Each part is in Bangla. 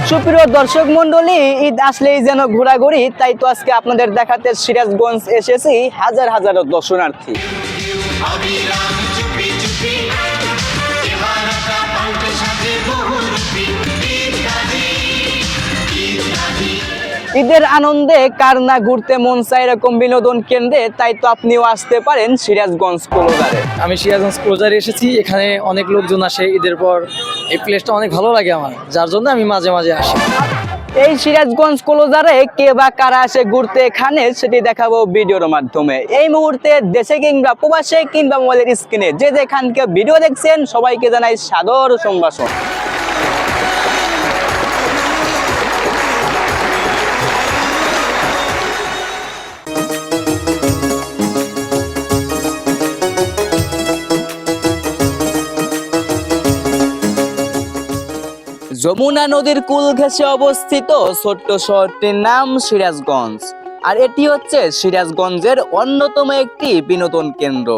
সুপ্রিয় দর্শক মন্ডলী, ঈদ আসলেই যেন ঘোরাঘুরি, তাই তো আজকে আপনাদের দেখাতে সিরাজগঞ্জ এসেছি হাজার হাজার দর্শনার্থী। ঈদের আনন্দে কার না ঘুরতে মন চায় এরকম বিনোদন কেন্দ্রে, তাই তো আপনিও আসতে পারেন সিরাজগঞ্জ ক্লোজারে। আমি সিরাজগঞ্জ ক্লোজারে এসেছি। এখানে অনেক লোকজন আসে ঈদের পর। এই প্লেসটা অনেক ভালো লাগে আমার, যার জন্য আমি মাঝে মাঝে আসি। এই সিরাজগঞ্জ ক্লোজারে কে বা কারা আসে ঘুরতে এখানে, সেটি দেখাবো ভিডিওর মাধ্যমে। এই মুহূর্তে দেশে কিংবা প্রবাসে কিংবা মোবাইলের স্ক্রিনে যে যেখানকে ভিডিও দেখছেন, সবাইকে জানাই সাদর সম্ভাষণ। যমুনা নদীর কূল ঘেঁষে অবস্থিত ছোট্ট শহরটির নাম সিরাজগঞ্জ, আর এটি হচ্ছে সিরাজগঞ্জের অন্যতম একটি বিনোদন কেন্দ্র,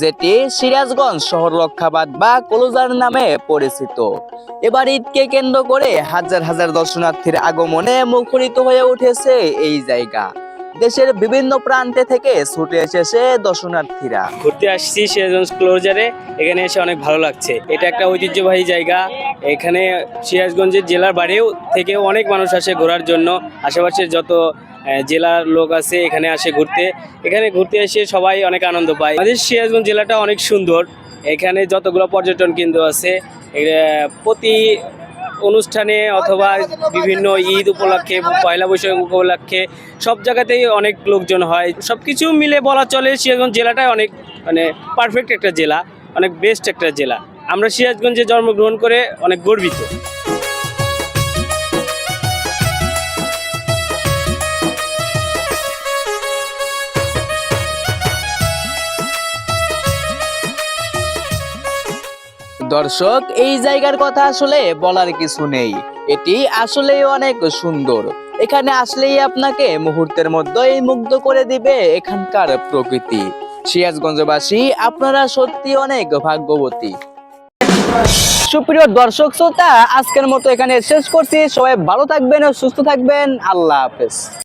যেটি সিরাজগঞ্জ শহর রক্ষাবাদ বা ক্লোজার নামে পরিচিত। এবার ঈদকে কেন্দ্র করে হাজার হাজার দর্শনার্থীর আগমনে মুখরিত হয়ে উঠেছে এই জায়গা। দেশের বিভিন্ন প্রান্তে থেকে ছুটে এসেছে দর্শনার্থীরা। ঘুরতে আসছি সিরাজগঞ্জ ক্লোজারে। এখানে এসে অনেক ভালো লাগছে। এটা একটা ঐতিহ্যবাহী জায়গা। এখানে সিরাজগঞ্জের জেলার বাইরেও থেকে অনেক মানুষ আসে ঘোরার জন্য। আশেপাশের যত জেলার লোক আছে এখানে আসে ঘুরতে। এখানে ঘুরতে এসে সবাই অনেক আনন্দ পায়। আমাদের সিরাজগঞ্জ জেলাটা অনেক সুন্দর। এখানে যতগুলো পর্যটন কেন্দ্র আছে, প্রতি অনুষ্ঠানে অথবা বিভিন্ন ঈদ উপলক্ষে, পয়লা বৈশাখ উপলক্ষে সব জায়গাতেই অনেক লোকজন হয়। সব কিছু মিলে বলা চলে সিরাজগঞ্জ জেলাটাই অনেক পারফেক্ট একটা জেলা, অনেক বেস্ট একটা জেলা। আমরা সিরাজগঞ্জে জন্মগ্রহণ করে অনেক গর্বিত। দর্শক, এই জায়গার কথা আসলে বলার কিছু নেই। এটি আসলেই অনেক সুন্দর। এখানে আসলেই আপনাকে মুহূর্তের মধ্যেই মুগ্ধ করে দিবে এখানকার প্রকৃতি। সিরাজগঞ্জবাসী, আপনারা সত্যি অনেক ভাগ্যবতী। সুপ্রিয় দর্শক শ্রোতা, আজকের মতো এখানে শেষ করছি। সবাই ভালো থাকবেন ও সুস্থ থাকবেন। আল্লাহ হাফেজ।